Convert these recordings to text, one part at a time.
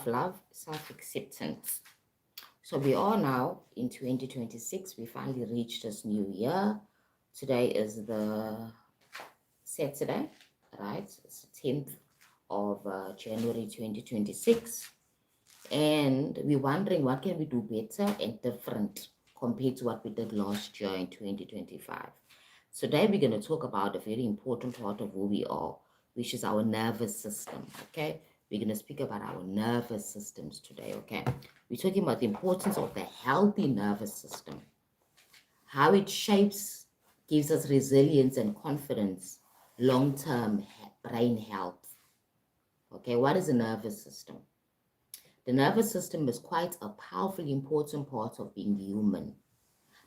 love, self-acceptance. So we are now in 2026. We finally reached this new year. Today is the Saturday, right? It's the 10th of January 2026. And we're wondering what can we do better and different compared to what we did last year in 2025. Today we're going to talk about a very important part of who we are, which is our nervous system. Okay, we're going to speak about our nervous systems today. Okay, we're talking about the importance of the healthy nervous system, how it shapes, gives us resilience and confidence, long-term brain health. Okay, what is the nervous system? The nervous system is quite a powerfully important part of being human.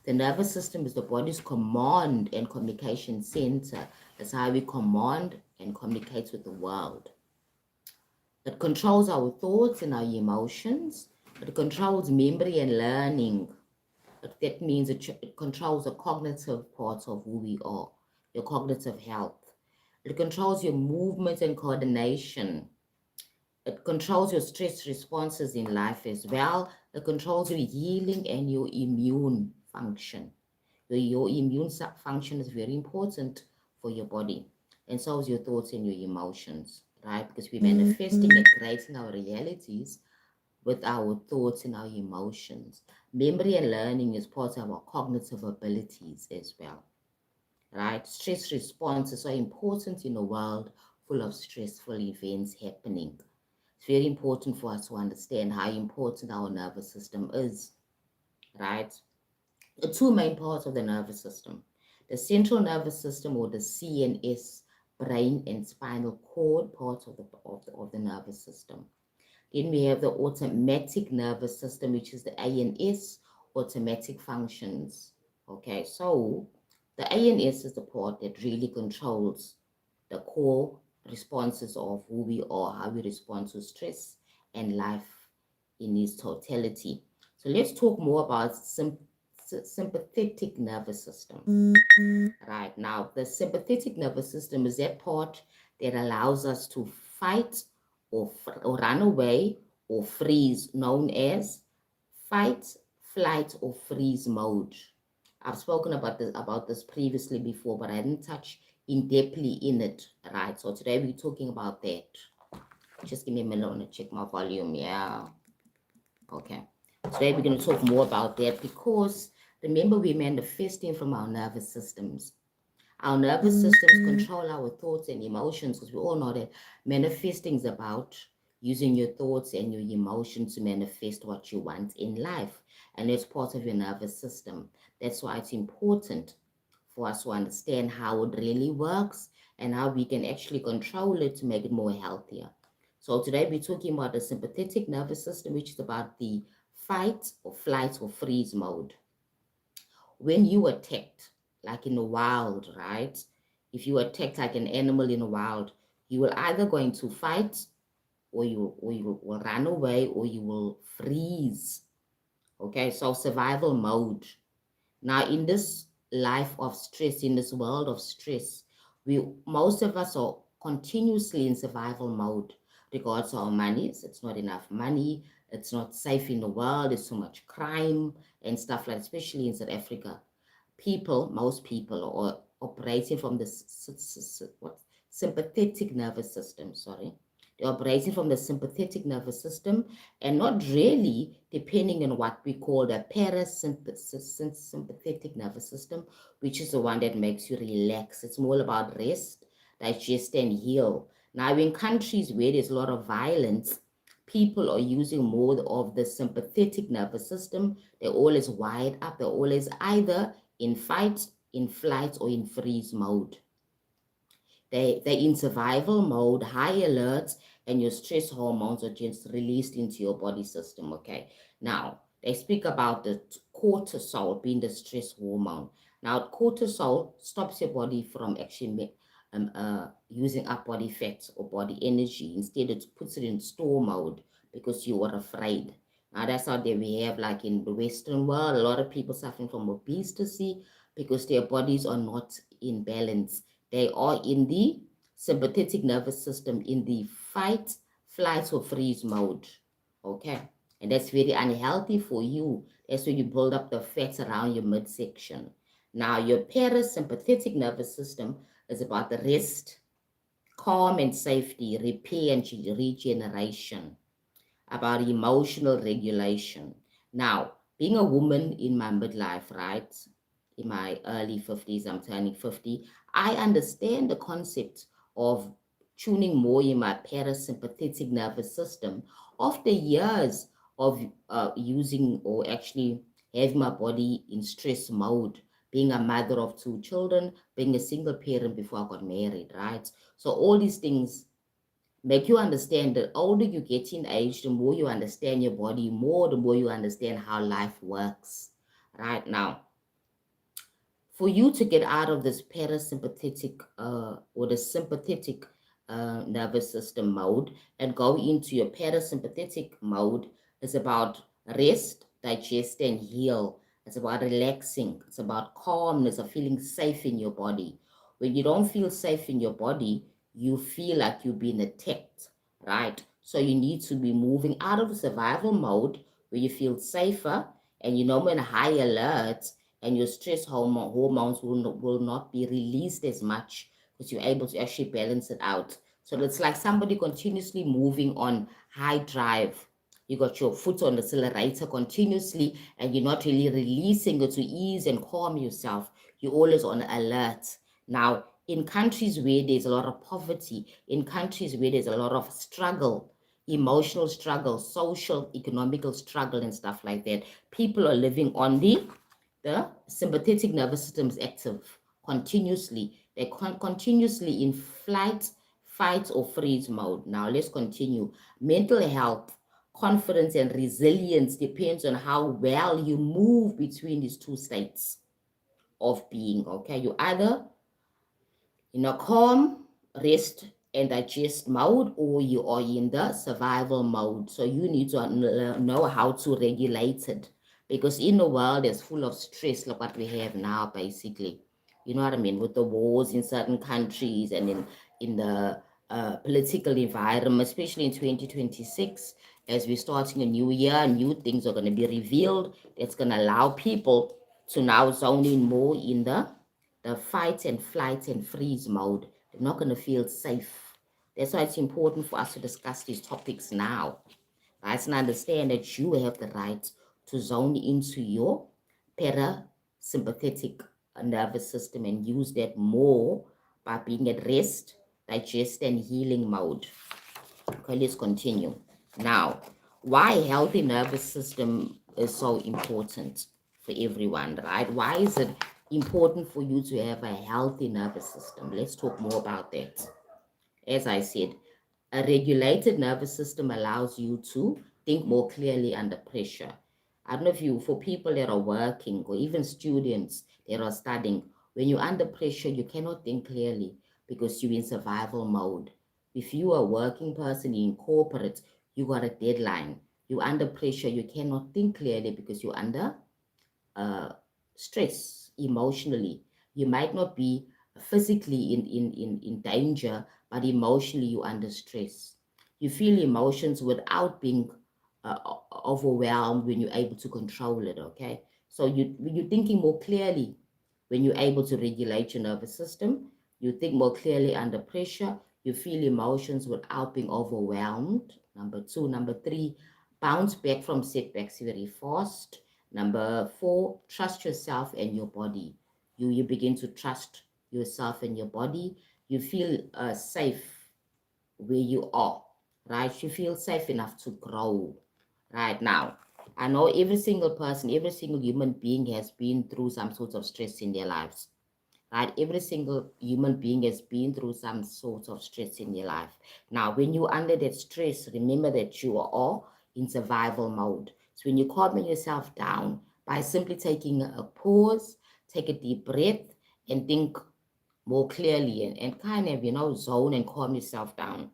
The nervous system is the body's command and communication center. It's how we command and communicate with the world. It controls our thoughts and our emotions. It controls memory and learning. That means it controls the cognitive parts of who we are, your cognitive health. It controls your movement and coordination. It controls your stress responses in life as well. It controls your healing and your immune function. Your immune function is very important for your body, and so is your thoughts and your emotions, right? Because we're manifesting and creating our realities with our thoughts and our emotions. Memory and learning is part of our cognitive abilities as well, right? Stress response is so important in a world full of stressful events happening. It's very important for us to understand how important our nervous system is, right? The two main parts of the nervous system, the central nervous system, or the CNS, brain and spinal cord part of the nervous system. Then we have the automatic nervous system, which is the ANS, automatic functions. Okay, so the ANS is the part that really controls the core responses of who we are, how we respond to stress and life in its totality. So let's talk more about sympathetic nervous system. Right now, the sympathetic nervous system is that part that allows us to fight or run away or freeze, known as fight, flight, or freeze mode. I've spoken about this previously before, but I didn't touch in depthly in it, right? So today we're talking about that. Just give me a minute, I want to check my volume. Yeah. Okay. Today we're going to talk more about that because remember, we're manifesting from our nervous systems. Our nervous systems control our thoughts and emotions, because we all know that manifesting is about using your thoughts and your emotions to manifest what you want in life. And it's part of your nervous system. That's why it's important for us to understand how it really works and how we can actually control it to make it more healthier. So today we're talking about the sympathetic nervous system, which is about the fight or flight or freeze mode. When you attacked, like in the wild, right? If you attack like an animal in the wild, you will either going to fight, or you will run away, or you will freeze. Okay, so survival mode. Now in this life of stress, in this world of stress, most of us are continuously in survival mode. Regards to our money, it's not enough money, it's not safe in the world, there's so much crime and stuff like, especially in South Africa. Most people are operating from the sympathetic nervous system, sorry. They're operating from the sympathetic nervous system and not really depending on what we call the parasympathetic nervous system, which is the one that makes you relax. It's more about rest, digest, and heal. Now, in countries where there's a lot of violence, people are using more of the sympathetic nervous system. They're always wired up. They're always either in fight, in flight, or in freeze mode. They're in survival mode, high alert, and your stress hormones are just released into your body system, okay? Now, they speak about the cortisol being the stress hormone. Now, cortisol stops your body from actually using up body fat or body energy. Instead, it puts it in store mode because you are afraid. Now, that's how we have, like in the Western world, a lot of people suffering from obesity because their bodies are not in balance. They are in the sympathetic nervous system, in the fight, flight, or freeze mode. Okay, and that's very unhealthy for you. That's where you build up the fats around your midsection. Now, your parasympathetic nervous system is about the rest, calm and safety, repair and regeneration, about emotional regulation. Now, being a woman in my midlife, right? In my early 50s, I'm turning 50. I understand the concept of tuning more in my parasympathetic nervous system after years of using or actually having my body in stress mode, being a mother of two children, being a single parent before I got married, right? So all these things make you understand that older you get in age, the more you understand your body more, the more you understand how life works. Right now, for you to get out of this parasympathetic or the sympathetic nervous system mode and go into your parasympathetic mode is about rest, digest, and heal. It's about relaxing. It's about calmness, of feeling safe in your body. When you don't feel safe in your body, you feel like you've been attacked, right? So you need to be moving out of survival mode where you feel safer and you know in high alert, and your stress hormones will not be released as much because you're able to actually balance it out. So it's like somebody continuously moving on high drive. You got your foot on the accelerator continuously and you're not really releasing it to ease and calm yourself. You're always on alert. Now, in countries where there's a lot of poverty, in countries where there's a lot of struggle, emotional struggle, social, economical struggle, and stuff like that, people are living on the sympathetic nervous system is active continuously. They're continuously in flight, fight, or freeze mode. Now, let's continue. Mental health, confidence, and resilience depends on how well you move between these two states of being. Okay, you either in a calm, rest, and digest mode, or you are in the survival mode. So you need to know how to regulate it because in the world that's full of stress, like what we have now, basically. You know what I mean? With the wars in certain countries and in the political environment, especially in 2026, as we're starting a new year, new things are going to be revealed. That's going to allow people to now zone in more in the fight and flight and freeze mode. They're not going to feel safe. That's why it's important for us to discuss these topics now. Right? And understand that you have the right to zone into your parasympathetic nervous system and use that more by being at rest, digest, and healing mode. Okay, let's continue. Now, why healthy nervous system is so important for everyone, right? Why is it important for you to have a healthy nervous system? Let's talk more about that. As I said, a regulated nervous system allows you to think more clearly under pressure. I don't know if you, for people that are working or even students that are studying, when you're under pressure, you cannot think clearly because you're in survival mode. If you are a working person in corporate, you got a deadline. You're under pressure, you cannot think clearly because you're under uh, stress emotionally. You might not be physically in danger, but emotionally you're under stress. You feel emotions without being uh, overwhelmed when you're able to control it, okay? So you're thinking more clearly when you're able to regulate your nervous system. You think more clearly under pressure. You feel emotions without being overwhelmed. Number two. Number three, bounce back from setbacks very fast. Number four, trust yourself and your body. You begin to trust yourself and your body. You feel safe where you are, right? You feel safe enough to grow right now. I know every single person, every single human being has been through some sort of stress in their lives, right? Every single human being has been through some sort of stress in their life. Now, when you're under that stress, remember that you are all in survival mode. So when you calm yourself down by simply taking a pause, take a deep breath, and think more clearly and kind of, zone and calm yourself down.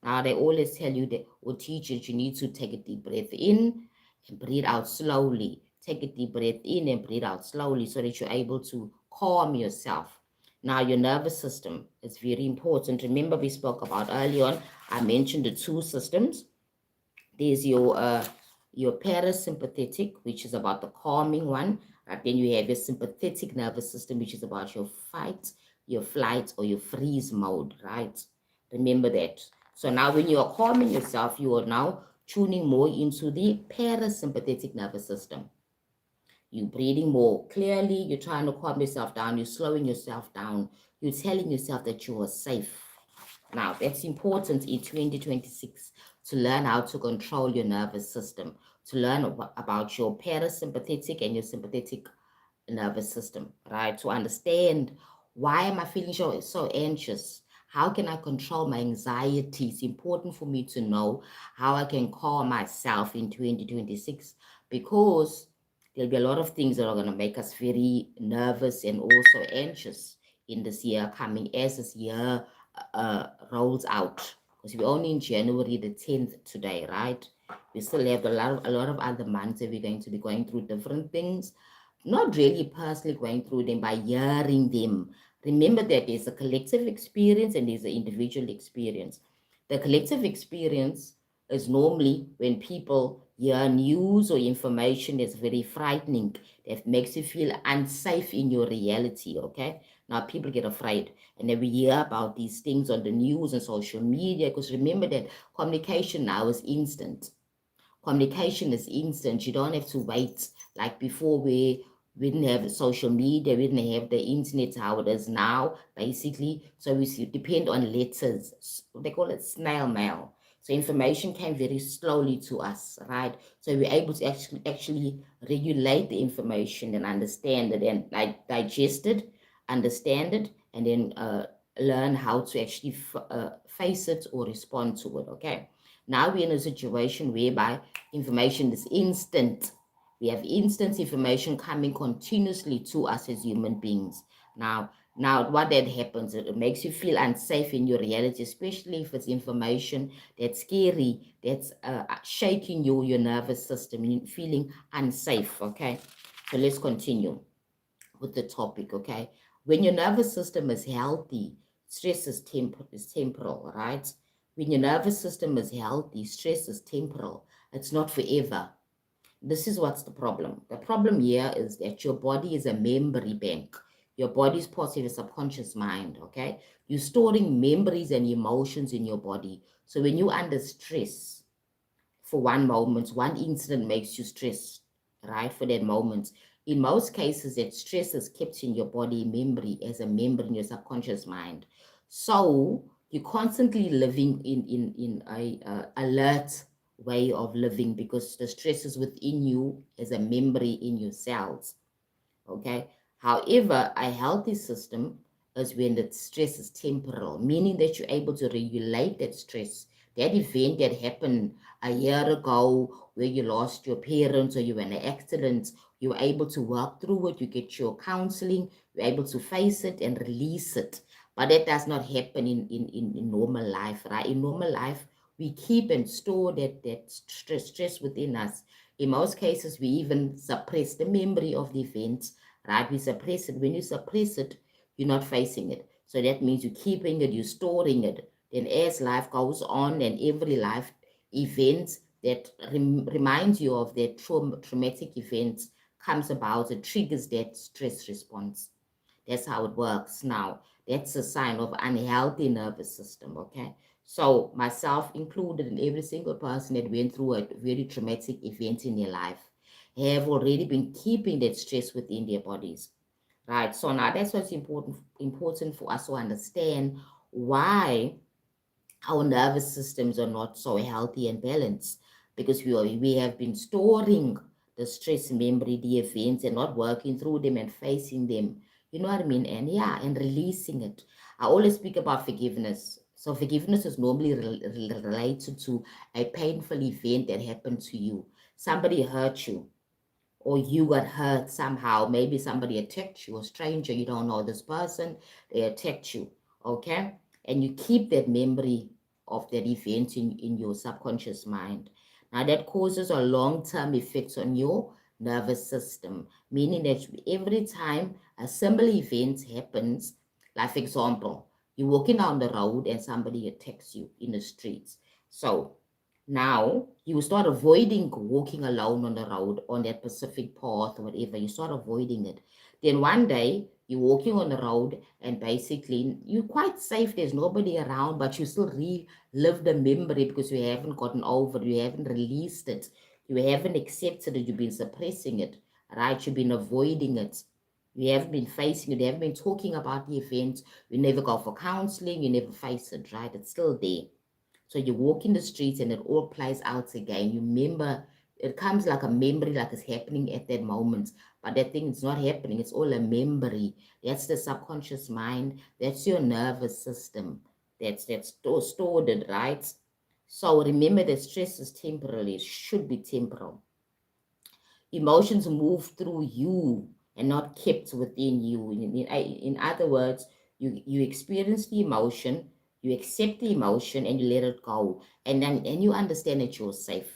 Now, they always tell you that, or teach you, you need to take a deep breath in and breathe out slowly. Take a deep breath in and breathe out slowly so that you're able to calm yourself. Now, your nervous system is very important. Remember, we spoke about early on, I mentioned the two systems. There's your parasympathetic, which is about the calming one. Right? Then you have your sympathetic nervous system, which is about your fight, your flight, or your freeze mode, right? Remember that. So now when you are calming yourself, you are now tuning more into the parasympathetic nervous system. You're breathing more clearly, you're trying to calm yourself down, you're slowing yourself down, you're telling yourself that you are safe. Now, that's important in 2026 to learn how to control your nervous system, to learn about your parasympathetic and your sympathetic nervous system, right? To understand, why am I feeling so anxious? How can I control my anxiety? It's important for me to know how I can calm myself in 2026, because there'll be a lot of things that are going to make us very nervous and also anxious in this year coming, as this year rolls out. Because we're only in January the 10th today, right? We still have a lot of other months that we're going to be going through different things, not really personally going through them, by hearing them. Remember that there's a collective experience and there's an individual experience. The collective experience is normally when people hear news or information that's very frightening, that makes you feel unsafe in your reality, okay? Now people get afraid, and then we hear about these things on the news and social media, because remember that communication now is instant. Communication is instant. You don't have to wait like before, where we didn't have social media, we didn't have the internet how it is now, basically. So we depend on letters. They call it snail mail. So information came very slowly to us, right? So we're able to actually regulate the information and understand it, and like digest it, understand it, and then learn how to actually face it or respond to it. Okay. Now we're in a situation whereby information is instant. We have instant information coming continuously to us as human beings. Now, what that happens, it makes you feel unsafe in your reality, especially if it's information that's scary, that's shaking your nervous system, you're feeling unsafe. Okay, so let's continue with the topic. Okay, when your nervous system is healthy, stress is temporal, right? When your nervous system is healthy, stress is temporal. It's not forever. This is what's the problem. The problem here is that your body is a memory bank. Your body is part of your subconscious mind, okay? You're storing memories and emotions in your body. So when you're under stress, for one moment, one incident makes you stress, right? For that moment. In most cases, that stress is kept in your body memory as a memory in your subconscious mind. So you're constantly living in a alert way of living, because the stress is within you as a memory in your cells. Okay. However, a healthy system is when the stress is temporal, meaning that you're able to regulate that stress. That event that happened a year ago where you lost your parents or you were in an accident, you're able to work through it, you get your counseling, you're able to face it and release it. But that does not happen in normal life, right? In normal life, we keep and store that stress within us. In most cases, we even suppress the memory of the events, right? We suppress it. When you suppress it, you're not facing it. So that means you're keeping it, you're storing it. Then as life goes on, and every life event that reminds you of that traumatic events comes about, it triggers that stress response. That's how it works. Now, that's a sign of unhealthy nervous system, okay? So myself included, and every single person that went through a very traumatic event in their life have already been keeping that stress within their bodies, right? So now that's what's important for us to understand why our nervous systems are not so healthy and balanced, because we have been storing the stress memory, the events, and not working through them and facing them. You know what I mean? And yeah, and releasing it. I always speak about forgiveness. So forgiveness is normally related to a painful event that happened to you. Somebody hurt you, or you got hurt somehow. Maybe somebody attacked you, a stranger, you don't know this person, they attacked you, okay? And you keep that memory of that event in your subconscious mind. Now, that causes a long-term effects on your nervous system, meaning that every time a similar event happens, like for example, you're walking down the road and somebody attacks you in the streets. So Now you start avoiding walking alone on the road, on that specific path or whatever. You start avoiding it. Then one day you're walking on the road and basically you're quite safe. There's nobody around, but you still relive the memory because you haven't gotten over it. You haven't released it. You haven't accepted it. You've been suppressing it, right? You've been avoiding it. You haven't been facing it. You haven't been talking about the event. You never go for counseling. You never face it, right? It's still there. So you walk in the streets and it all plays out again. You remember, it comes like a memory, like it's happening at that moment. But that thing is not happening. It's all a memory. That's the subconscious mind. That's your nervous system. That's stored it, right? So remember that stress is temporary. It should be temporal. Emotions move through you and not kept within you. In other words, you experience the emotion, you accept the emotion, and you let it go. And you understand that you're safe.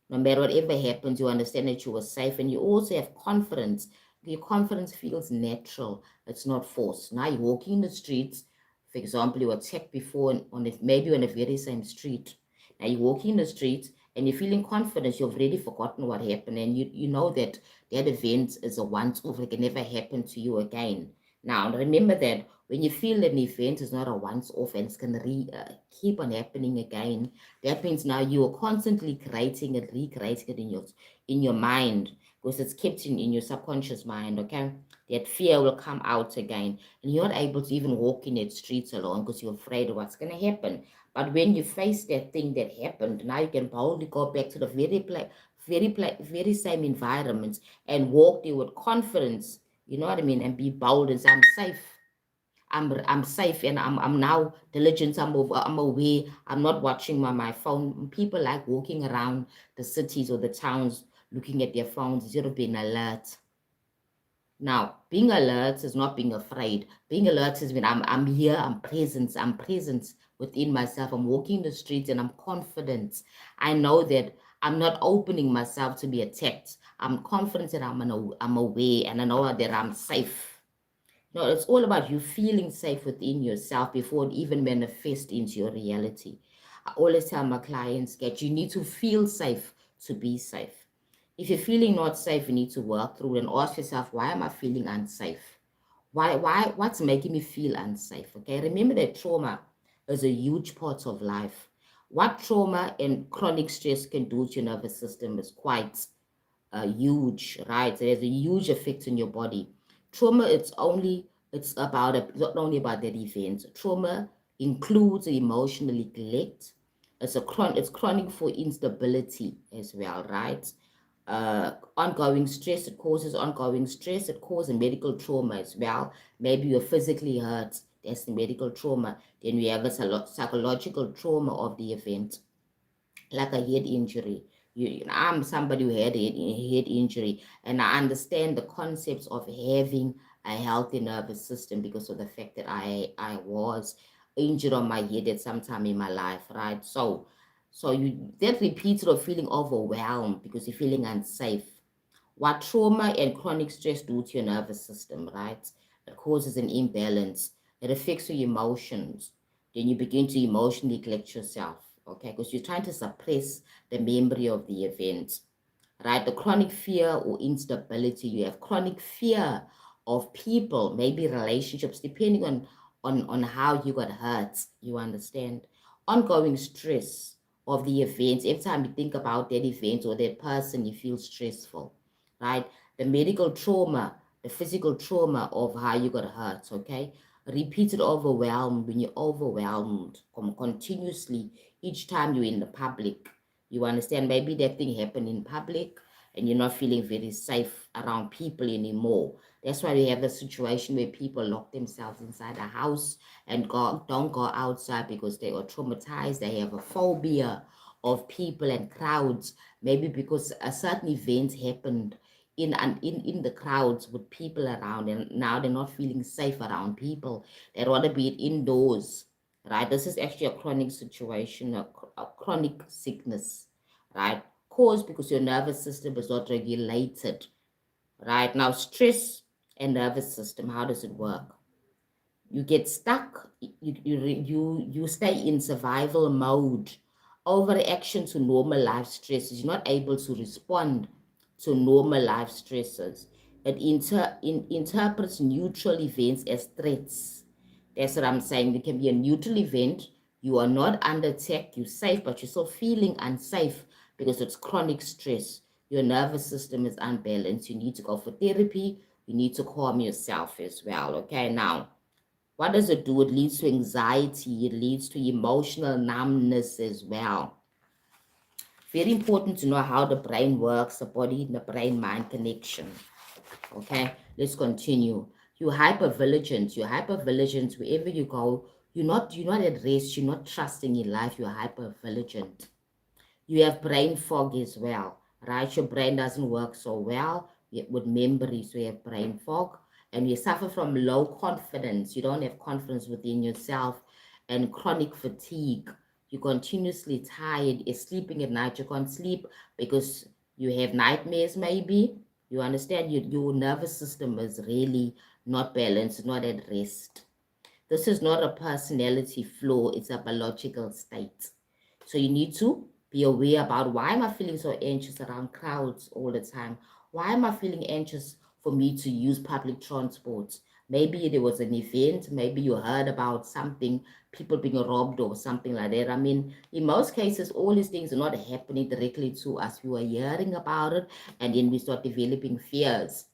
No matter whatever happens, you understand that you were safe, and you also have confidence. Your confidence feels natural. It's not forced. Now you're walking in the streets. For example, you were attacked before maybe on the very same street. Now you're walking in the streets and you're feeling confident. You've already forgotten what happened, and you know that that event is a once-off. It can never happen to you again. Now remember that when you feel that an event is not a once-off and it's gonna keep on happening again, that means now you are constantly creating and recreating it in your mind because it's kept in your subconscious mind, okay? That fear will come out again. And you're not able to even walk in the streets alone because you're afraid of what's gonna happen. But when you face that thing that happened, now you can boldly go back to the very same environment and walk there with confidence, you know what I mean, and be bold and say, I'm safe. I'm safe and I'm now diligent. I'm aware. I'm not watching my phone. People like walking around the cities or the towns looking at their phones instead of being alert. Now, being alert is not being afraid. Being alert is when I'm here, I'm present within myself. I'm walking the streets and I'm confident. I know that I'm not opening myself to be attacked. I'm confident that I'm aware and I know that I'm safe. No, it's all about you feeling safe within yourself before it even manifests into your reality. I always tell my clients that you need to feel safe to be safe. If you're feeling not safe, you need to work through it and ask yourself, why am I feeling unsafe? What's making me feel unsafe? Okay, remember that trauma is a huge part of life. What trauma and chronic stress can do to your nervous system is quite huge, right? So there's a huge effect on your body. Trauma, it's not only about that event. Trauma includes emotional neglect. It's chronic for instability as well, right? Ongoing stress, it causes ongoing stress, it causes medical trauma as well. Maybe you're physically hurt, that's the medical trauma. Then we have a psychological trauma of the event like a head injury. I'm somebody who had a head injury, and I understand the concepts of having a healthy nervous system because of the fact that I was injured on my head at some time in my life, right? So you that repeated of feeling overwhelmed because you're feeling unsafe. What trauma and chronic stress do to your nervous system, right? It causes an imbalance. It affects your emotions. Then you begin to emotionally neglect yourself, okay? Because you're trying to suppress the memory of the event, right? The chronic fear or instability, you have chronic fear of people, maybe relationships, depending on how you got hurt, you understand? Ongoing stress of the events. Every time you think about that event or that person, you feel stressful, right? The medical trauma, the physical trauma of how you got hurt, okay? Repeated overwhelmed, when you're overwhelmed continuously each time you're in the public. You understand? Maybe that thing happened in public and you're not feeling very safe around people anymore. That's why we have a situation where people lock themselves inside a house and don't go outside because they are traumatized. They have a phobia of people and crowds, maybe because a certain event happened in the crowds with people around, and now they're not feeling safe around people. They rather be indoors, right? This is actually a chronic situation, a chronic sickness, right? Caused because your nervous system is not regulated, right? Now, stress and nervous system, how does it work? You get stuck, you stay in survival mode overreaction to normal life stresses. You're not able to respond to normal life stresses. It interprets neutral events as threats. That's what I'm saying. It can be a neutral event. You are not under attack, you're safe, but you're still feeling unsafe because it's chronic stress. Your nervous system is unbalanced. You need to go for therapy. You need to calm yourself as well. Okay, now, what does it do? It leads to anxiety, it leads to emotional numbness as well. Very important to know how the brain works, the body and the brain-mind connection. Okay, let's continue. You're hypervigilant. You're hypervigilant wherever you go. You're not at rest. You're not trusting in life. You're hypervigilant. You have brain fog as well, right? Your brain doesn't work so well with memory, so you have brain fog. And you suffer from low confidence. You don't have confidence within yourself, and chronic fatigue. You're continuously tired. You're sleeping at night. You can't sleep because you have nightmares, maybe. You understand? Your nervous system is really not balanced, not at rest. This is not a personality flaw, it's a biological state. So you need to be aware about, why am I feeling so anxious around crowds all the time? Why am I feeling anxious for me to use public transport? Maybe there was an event, maybe you heard about something, people being robbed or something like that. I mean, in most cases, all these things are not happening directly to us. We are hearing about it, and then we start developing fears.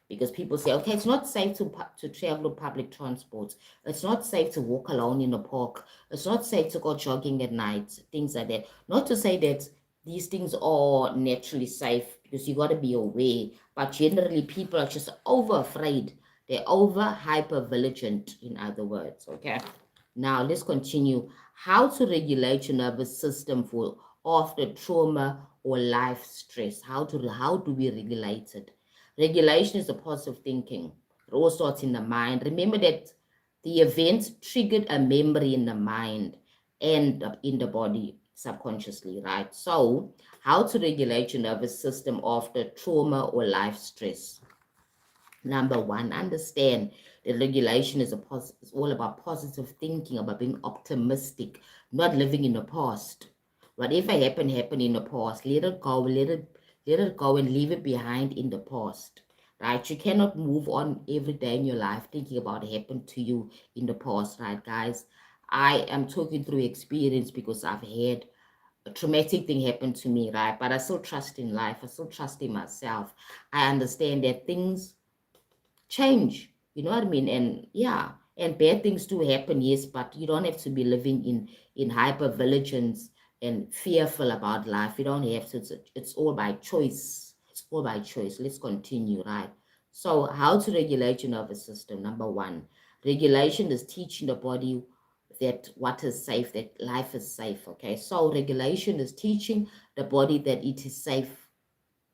Because people say, okay, it's not safe to travel on public transport. It's not safe to walk alone in a park. It's not safe to go jogging at night, things like that. Not to say that these things are naturally safe, because you got to be aware. But generally, people are just over afraid. They're over hyper vigilant, in other words. Okay. Now let's continue. How to regulate your nervous system for after trauma or life stress. How do we regulate it? Regulation is a positive thinking. It all starts in the mind. Remember that the event triggered a memory in the mind and in the body subconsciously, right? So, how to regulate your nervous system after trauma or life stress? Number one, understand that regulation is it's all about positive thinking, about being optimistic, not living in the past. Whatever happened in the past. Let it go, let it go and leave it behind in the past. Right? You cannot move on every day in your life thinking about what happened to you in the past, right, guys? I am talking through experience because I've had a traumatic thing happen to me, right? But I still trust in life. I still trust in myself. I understand that things change. You know what I mean? And yeah, and bad things do happen, yes, but you don't have to be living in hyper vigilance and fearful about life. You don't have to. It's all by choice. It's all by choice. Let's continue, right? So, how to regulate your nervous system? Number one, regulation is teaching the body that what is safe, that life is safe. Okay, so regulation is teaching the body that it is safe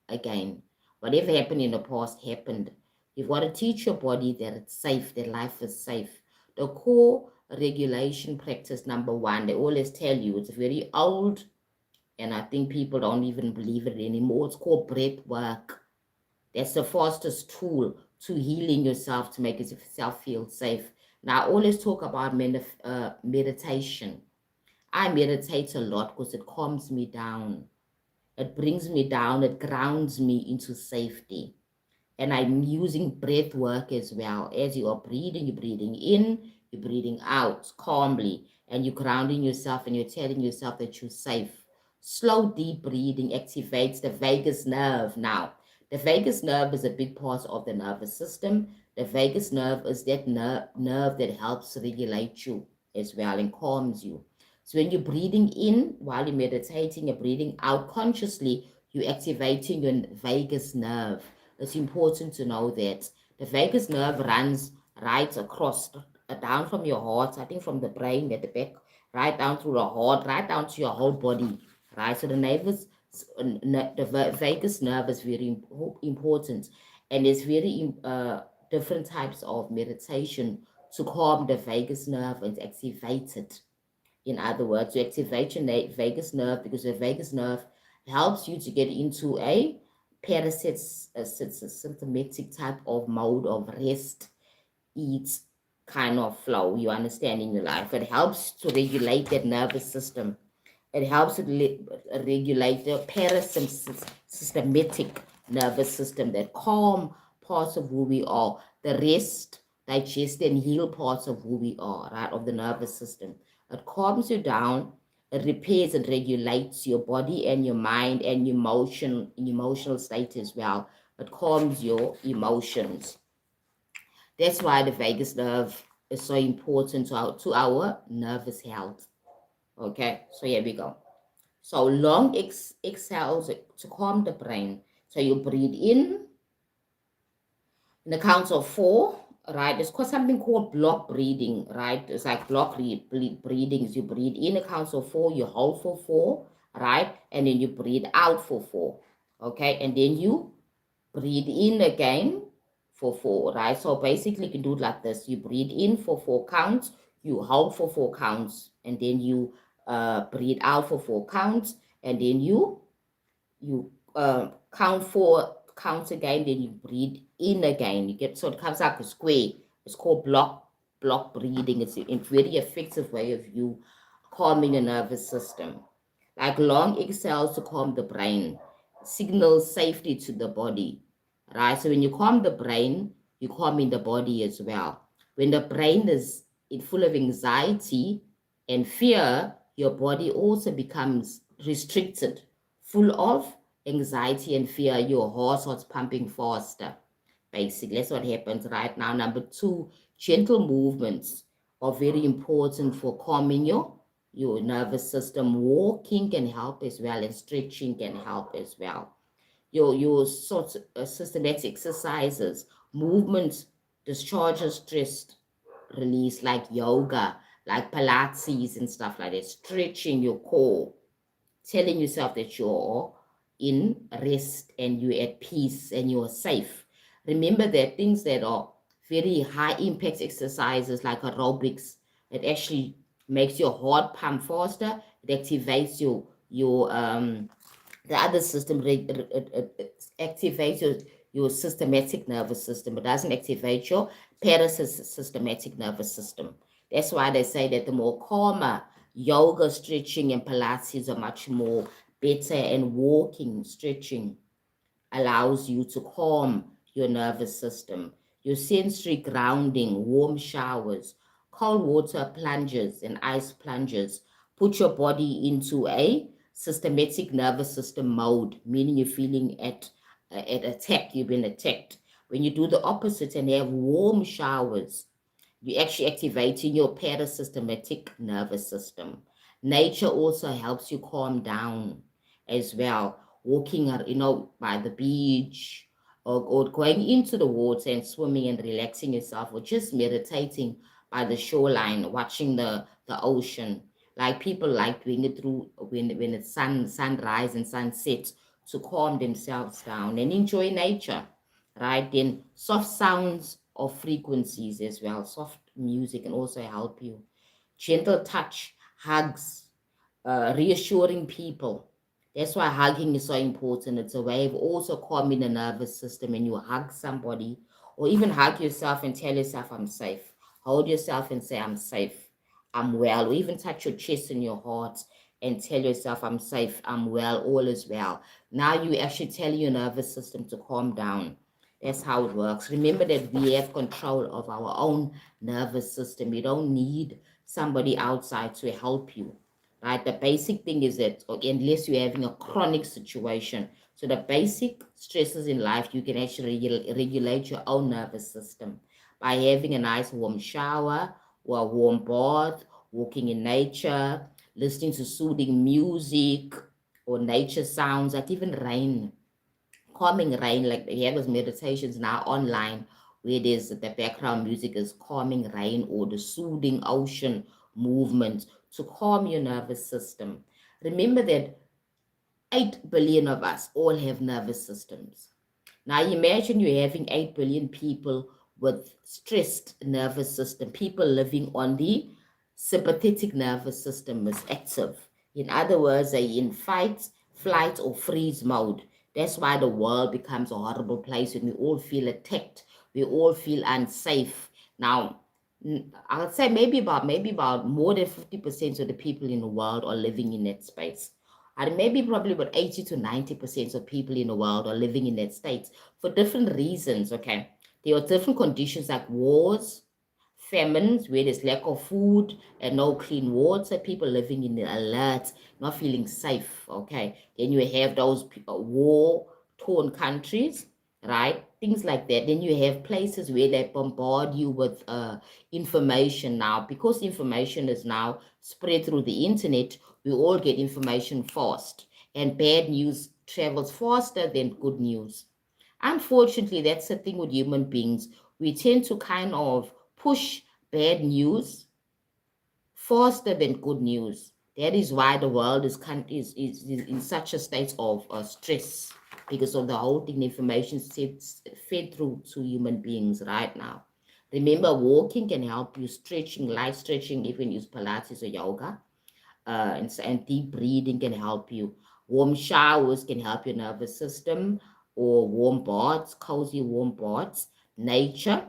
again. Whatever happened in the past happened. You've got to teach your body that it's safe, that life is safe. The core regulation practice number one, they always tell you, it's very old, and I think people don't even believe it anymore. It's called breath work. That's the fastest tool to healing yourself, to make yourself feel safe. Now, I always talk about meditation. I meditate a lot because it calms me down. It brings me down, it grounds me into safety. And I'm using breath work as well. As you are breathing, you're breathing in, you're breathing out calmly, and you're grounding yourself and you're telling yourself that you're safe. Slow, deep breathing activates the vagus nerve. Now, the vagus nerve is a big part of the nervous system. The vagus nerve is that nerve that helps regulate you as well and calms you. So when you're breathing in while you're meditating, you're breathing out consciously, you're activating your vagus nerve. It's important to know that the vagus nerve runs right across, down from your heart, I think from the brain at the back, right down through the heart, right down to your whole body, right? So the vagus nerve is very important, and there's very different types of meditation to calm the vagus nerve and activate it. In other words, you activate your vagus nerve, because the vagus nerve helps you to get into a parasympathetic type of mode of rest, eat kind of flow. You understand, in your life. It helps to regulate that nervous system. It helps to regulate the parasympathetic nervous system, that calm parts of who we are, the rest, digest, and heal parts of who we are, right, of the nervous system. It calms you down, it repairs and regulates your body and your mind and your emotional state as well. It calms your emotions. That's why the vagus nerve is so important to our nervous health. Okay, so here we go. So long exhales to calm the brain. So you breathe in the count of 4, right? It's called something called block breathing, right? It's like block breathing. You breathe in a count of 4, you hold for 4, right? And then you breathe out for 4, okay? And then you breathe in again for 4, right? So basically you can do it like this. You breathe in for 4 counts, you hold for 4 counts, and then you breathe out for 4 counts, and then you count 4 counts again, then you breathe in again. You get, so it comes like a square. It's called block breathing. It's a very effective way of you calming your nervous system. Like long exhales to calm the brain, signals safety to the body, right? So when you calm the brain, you calm in the body as well. When the brain is full of anxiety and fear, your body also becomes restricted, full of anxiety and fear. Your heart starts pumping faster. Basically, that's what happens right now. Number 2, gentle movements are very important for calming your nervous system. Walking can help as well, and stretching can help as well. Your sort of systematic exercises, movements, discharges stress, release, like yoga, like Pilates and stuff like that. Stretching your core, telling yourself that you're in rest and you're at peace and you're safe. Remember that things that are very high impact exercises like aerobics, it actually makes your heart pump faster. It activates your the other system. It activates your systematic nervous system. It doesn't activate your parasystematic nervous system. That's why they say that the more calmer yoga, stretching, and Pilates are much more better, and walking, stretching allows you to calm your nervous system. Your sensory grounding, warm showers, cold water plunges, and ice plunges put your body into a systematic nervous system mode, meaning you're feeling at attack, you've been attacked. When you do the opposite and have warm showers, you actually activating your parasystematic nervous system. Nature also helps you calm down as well. Walking, by the beach, or going into the water and swimming and relaxing yourself, or just meditating by the shoreline, watching the ocean. Like people like doing it through when it's sunrise and sunset, to calm themselves down and enjoy nature, right? Then soft sounds of frequencies as well. Soft music can also help you. Gentle touch, hugs, reassuring people. That's why hugging is so important. It's a way of also calming the nervous system. And you hug somebody, or even hug yourself and tell yourself, I'm safe. Hold yourself and say, I'm safe, I'm well. Or even touch your chest and your heart and tell yourself, I'm safe, I'm well, all is well. Now you actually tell your nervous system to calm down. That's how it works. Remember that we have control of our own nervous system. You don't need somebody outside to help you, right? The basic thing is that, okay, unless you're having a chronic situation, so the basic stresses in life, you can actually regulate your own nervous system by having a nice warm shower or a warm bath, walking in nature, listening to soothing music or nature sounds, like even rain, calming rain. Like they have those meditations now online where there's the background music is calming rain, or the soothing ocean movement to calm your nervous system. Remember that 8 billion of us all have nervous systems. Now imagine you're having 8 billion people with stressed nervous system. People living on the sympathetic nervous system is active. In other words, they're in fight, flight, or freeze mode. That's why the world becomes a horrible place when we all feel attacked. We all feel unsafe. Now, I would say maybe about more than 50% of the people in the world are living in that space. And maybe probably about 80 to 90% of people in the world are living in that state for different reasons, okay? There are different conditions like wars, famines, where there's lack of food and no clean water, people living in the alert, not feeling safe, okay? Then you have those war-torn countries, right? Things like that. Then you have places where they bombard you with information now. Because information is now spread through the internet, we all get information fast. And bad news travels faster than good news. Unfortunately, that's the thing with human beings. We tend to kind of push bad news faster than good news. That is why the world is in such a state of stress because of the whole thing, information fed through to human beings right now. Remember, walking can help you, stretching, light stretching, even use Pilates or yoga, and deep breathing can help you. Warm showers can help your nervous system, or warm baths, cozy warm baths. Nature,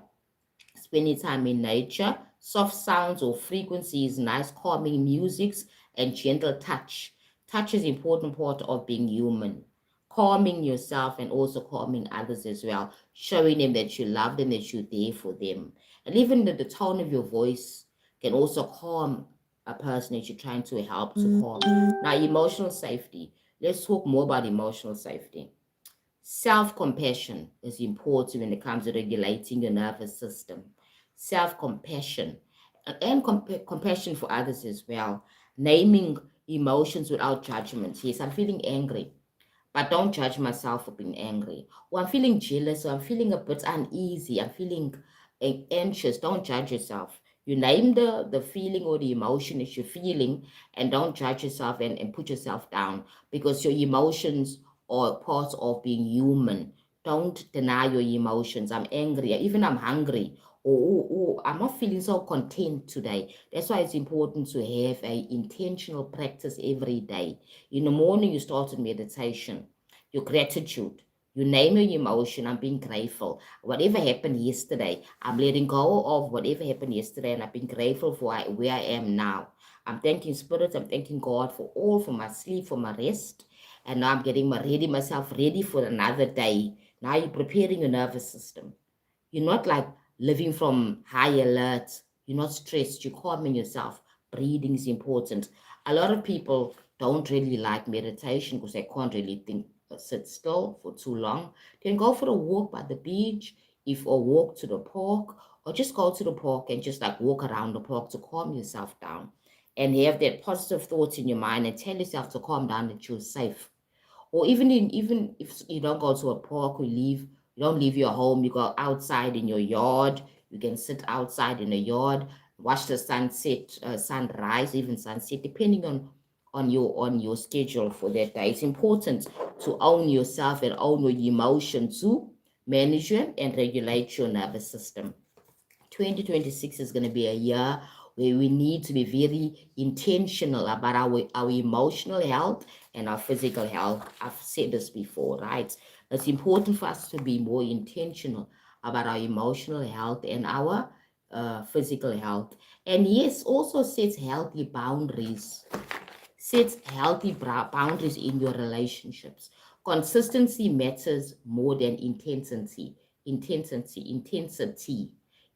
spending time in nature, soft sounds or frequencies, nice calming musics, and gentle touch. Touch is an important part of being human. Calming yourself and also calming others as well, showing them that you love them, that you're there for them. And even the tone of your voice can also calm a person that you're trying to help to calm. Now, emotional safety. Let's talk more about emotional safety. Self-compassion is important when it comes to regulating your nervous system. Self-compassion and compassion for others as well. Naming emotions without judgment. Yes, I'm feeling angry, but don't judge myself for being angry. Or I'm feeling jealous, or I'm feeling a bit uneasy, I'm feeling anxious. Don't judge yourself. You name the feeling or the emotion that you're feeling, and don't judge yourself and put yourself down, because your emotions are part of being human. Don't deny your emotions. I'm angry, even I'm hungry, or I'm not feeling so content today. That's why it's important to have a intentional practice every day. In the morning, you start with meditation, your gratitude. You name your emotion. I'm being grateful. Whatever happened yesterday, I'm letting go of whatever happened yesterday, and I've been grateful for where I am now. I'm thanking Spirit. I'm thanking God for my sleep, for my rest. And now I'm getting myself ready for another day. Now you're preparing your nervous system. You're not like living from high alert. You're not stressed. You're calming yourself. Breathing is important. A lot of people don't really like meditation because they can't really think, sit still for too long. They can go for a walk by the beach, or walk to the park, or just go to the park and just like walk around the park to calm yourself down, and have that positive thoughts in your mind and tell yourself to calm down, that you're safe. Or even if you don't go to a park, you don't leave your home, you go outside in your yard. You can sit outside in the yard, watch the sunset, sunrise, even sunset, depending on your schedule for that day. It's important to own yourself and own your emotions, to manage it and regulate your nervous system. 2026 is going to be a year where we need to be very intentional about our emotional health and our physical health. I've said this before, right? It's important for us to be more intentional about our emotional health and our physical health. And yes, also set healthy boundaries. Set healthy boundaries in your relationships. Consistency matters more than intensity. Intensity.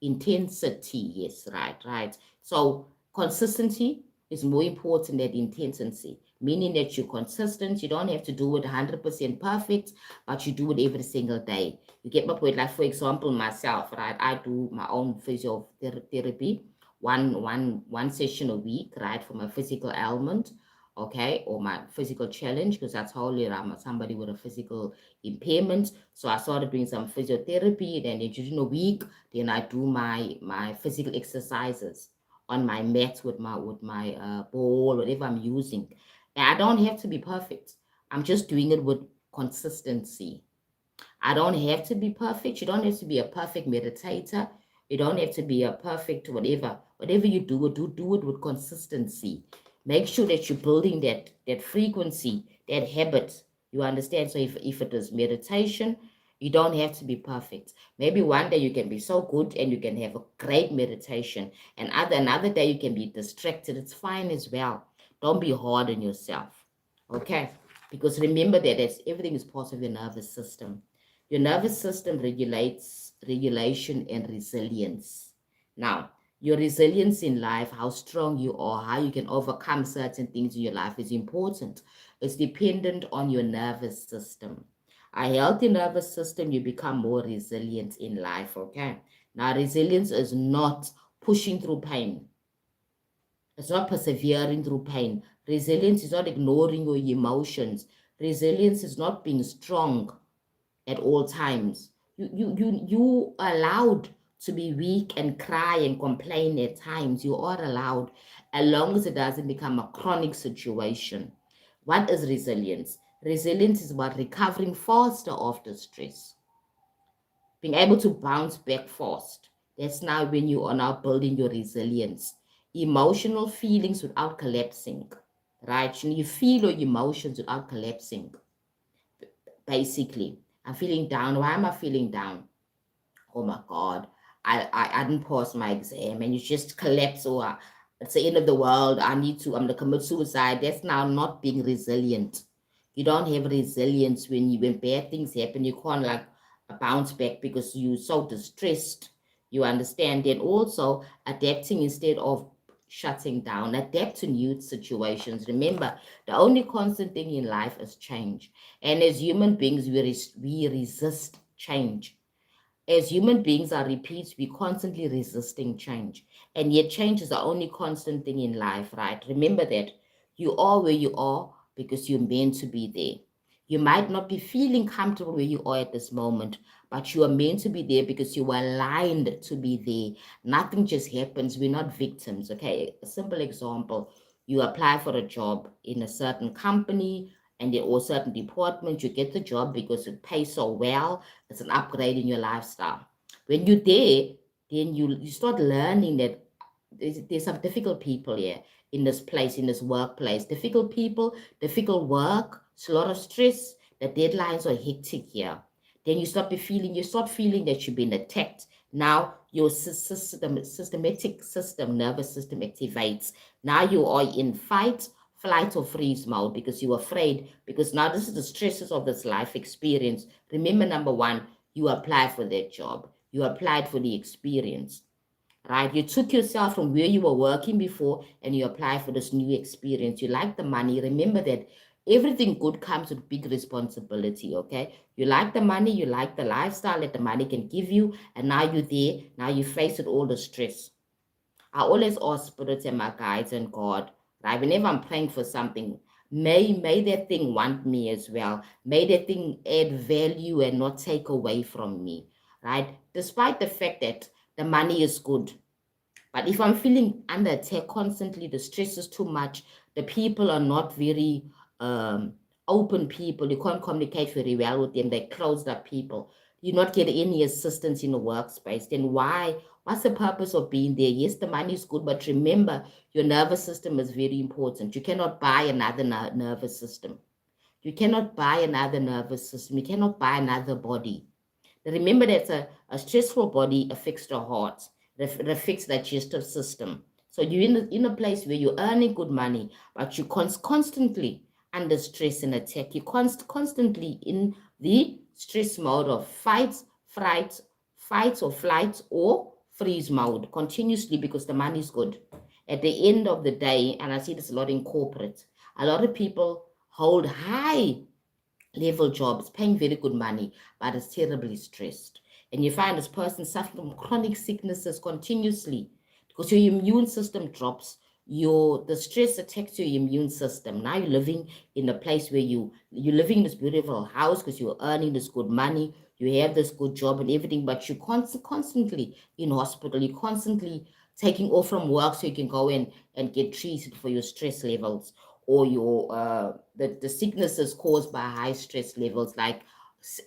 Yes, right. So consistency is more important than intensity, meaning that you're consistent. You don't have to do it 100% perfect, but you do it every single day. You get my point? Like, for example, myself, right? I do my own physiotherapy, one session a week, right, for my physical ailment, okay, or my physical challenge, because I told you I'm somebody with a physical impairment. So I started doing some physiotherapy, then during a week, then I do my physical exercises on my mat with my ball, whatever I'm using. And I don't have to be perfect. I'm just doing it with consistency. I don't have to be perfect. You don't have to be a perfect meditator. You don't have to be a perfect whatever. Whatever you do it with consistency. Make sure that you're building that frequency, that habit. You understand? So if it is meditation, You don't have to be perfect. Maybe one day you can be so good and you can have a great meditation, and another day you can be distracted. It's fine as well. Don't be hard on yourself. Okay? Because remember that everything is part of your nervous system. Your nervous system regulates regulation and resilience. Now, your resilience in life, how strong you are, how you can overcome certain things in your life is important. It's dependent on your nervous system. A healthy nervous system, you become more resilient in life, okay? Now, resilience is not pushing through pain. It's not persevering through pain. Resilience is not ignoring your emotions. Resilience is not being strong at all times. You are allowed to be weak and cry and complain at times. You are allowed, as long as it doesn't become a chronic situation. What is resilience? Resilience is about recovering faster after stress, being able to bounce back fast. That's now when you are now building your resilience. Emotional feelings without collapsing, right? You feel your emotions without collapsing. Basically, I'm feeling down. Why am I feeling down? Oh my God, I didn't pass my exam, and you just collapse, or it's the end of the world. I'm gonna commit suicide. That's now not being resilient. You don't have resilience when bad things happen. You can't like bounce back because you're so distressed. You understand? And also adapting instead of shutting down. Adapt to new situations. Remember, the only constant thing in life is change. And as human beings, we resist change. As human beings, our repeats, we constantly resisting change. And yet change is the only constant thing in life, right? Remember that you are where you are because you're meant to be there. You might not be feeling comfortable where you are at this moment, but you are meant to be there because you are aligned to be there. Nothing just happens. We're not victims, okay? A simple example, you apply for a job in a certain company and or certain department, you get the job because it pays so well. It's an upgrade in your lifestyle. When you're there, then you start learning that there's some difficult people here in this place, in this workplace. Difficult people, difficult work, it's a lot of stress. The deadlines are hectic here. Then you start feeling that you've been attacked. Now your systematic system, nervous system activates. Now you are in fight, flight, or freeze mode because you're afraid. Because now this is the stresses of this life experience. Remember, number one, you applied for that job. You applied for the experience, right? You took yourself from where you were working before and you apply for this new experience. You like the money. Remember that everything good comes with big responsibility, okay? You like the money, you like the lifestyle that the money can give you, and now you're there, now you face with all the stress. I always ask Spirit and my guides and God, right? Whenever I'm praying for something, may that thing want me as well. May that thing add value and not take away from me, right? Despite the fact that the money is good, but if I'm feeling under attack constantly, the stress is too much, the people are not very um, open people, you can't communicate very well with them, they're closed up people, you not get any assistance in the workspace, then what's the purpose of being there? Yes, the money is good, but remember, your nervous system is very important. You cannot buy another nervous system. You cannot buy another nervous system. You cannot buy another body. Remember that a stressful body affects the heart, it affects the digestive system. So you're in a place where you're earning good money, but you're constantly under stress and attack. You're constantly in the stress mode of fight or flight or freeze mode continuously because the money is good. At the end of the day, and I see this a lot in corporate, a lot of people hold high level jobs, paying very good money, but is terribly stressed. And you find this person suffering from chronic sicknesses continuously because your immune system drops. The stress attacks your immune system. Now you're living in a place where you're living in this beautiful house because you're earning this good money, you have this good job and everything, but you're constantly in hospital, you're constantly taking off from work so you can go in and get treated for your stress levels or your the sicknesses caused by high stress levels like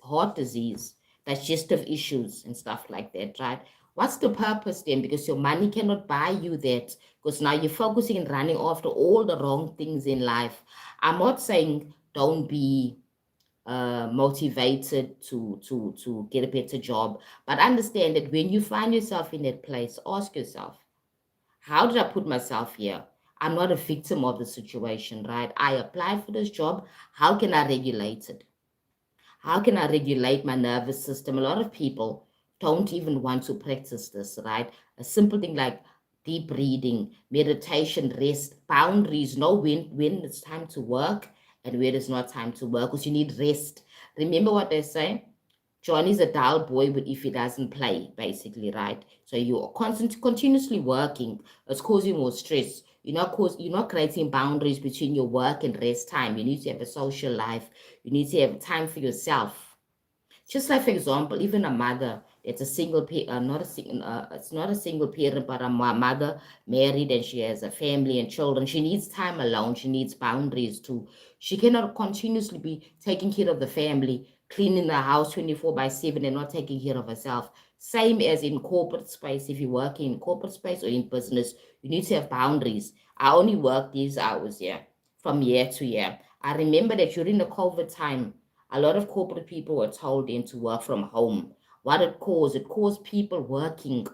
heart disease, digestive issues and stuff like that, right? What's the purpose then? Because your money cannot buy you that, because now you're focusing and running after all the wrong things in life. I'm not saying don't be motivated to get a better job. But understand that when you find yourself in that place, ask yourself, how did I put myself here? I'm not a victim of the situation, right? I applied for this job. How can I regulate it? How can I regulate my nervous system? A lot of people don't even want to practice this, right? A simple thing like deep breathing, meditation, rest, boundaries, know when it's time to work and when it's not time to work, because you need rest. Remember what they say? Johnny's a dull boy, but if he doesn't play, basically, right? So you're continuously working. It's causing more stress. You're not creating boundaries between your work and rest time. You need to have a social life. You need to have time for yourself. Just like, for example, even a mother that's a single not a single, it's not a single parent, but a mother married and she has a family and children. She needs time alone. She needs boundaries too. She cannot continuously be taking care of the family, cleaning the house 24/7 and not taking care of herself. Same as in corporate space. If you're working in corporate space or in business, you need to have boundaries. I only work these hours here from year to year. I remember that during the COVID time, a lot of corporate people were told then to work from home. What it caused people working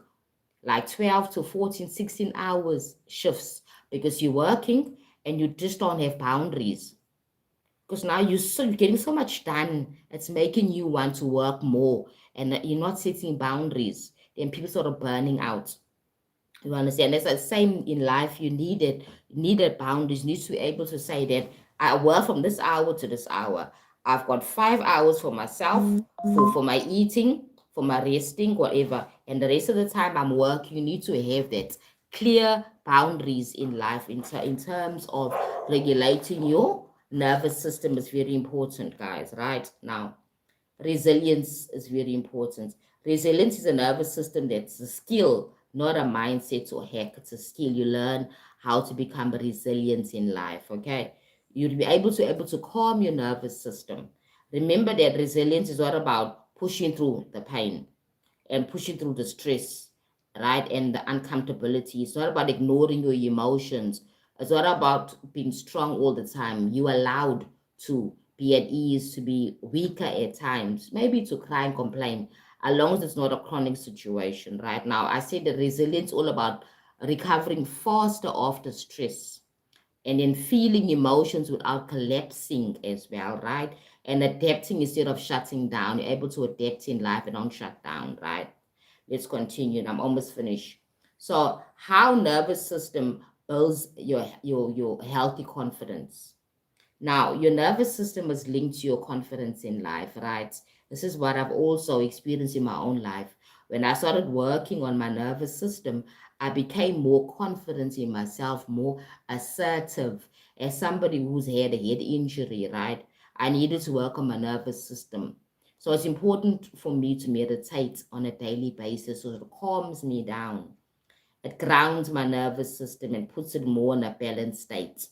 like 12 to 14, 16 hours shifts because you're working and you just don't have boundaries. Because now you're getting so much done, it's making you want to work more and you're not setting boundaries. Then people sort of burning out. You understand? That's the same in life. You needed boundaries. You need to be able to say that I work from this hour to this hour. I've got 5 hours for myself, for my eating, for my resting, whatever. And the rest of the time I'm working. You need to have that clear boundaries in life in terms of regulating your nervous system is very important, guys. Right now. Resilience is very important. Resilience is a nervous system that's a skill, not a mindset or hack. It's a skill. You learn how to become resilient in life. Okay, you'll be able to calm your nervous system. Remember that resilience is not about pushing through the pain and pushing through the stress, right? And the uncomfortability. It's not about ignoring your emotions. It's not about being strong all the time. You allowed to be at ease, to be weaker at times, maybe to cry and complain, as long as it's not a chronic situation, right? Now, I say the resilience all about recovering faster after stress and then feeling emotions without collapsing as well, right? And adapting instead of shutting down. You're able to adapt in life and don't shut down, right? Let's continue. I'm almost finished. So, how nervous system builds your healthy confidence. Now, your nervous system is linked to your confidence in life, right? This is what I've also experienced in my own life. When I started working on my nervous system, I became more confident in myself, more assertive. As somebody who's had a head injury, right? I needed to work on my nervous system. So it's important for me to meditate on a daily basis so it calms me down. It grounds my nervous system and puts it more in a balanced state.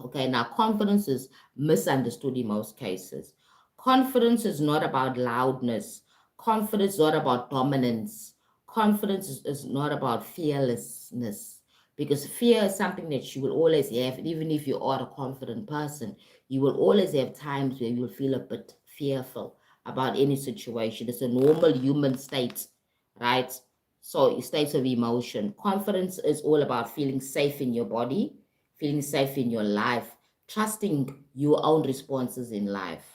Okay, now confidence is misunderstood in most cases. Confidence is not about loudness. Confidence is not about dominance. Confidence is not about fearlessness. Because fear is something that you will always have, even if you are a confident person, you will always have times where you'll feel a bit fearful about any situation. It's a normal human state, right? So, states of emotion. Confidence is all about feeling safe in your body, feeling safe in your life, trusting your own responses in life.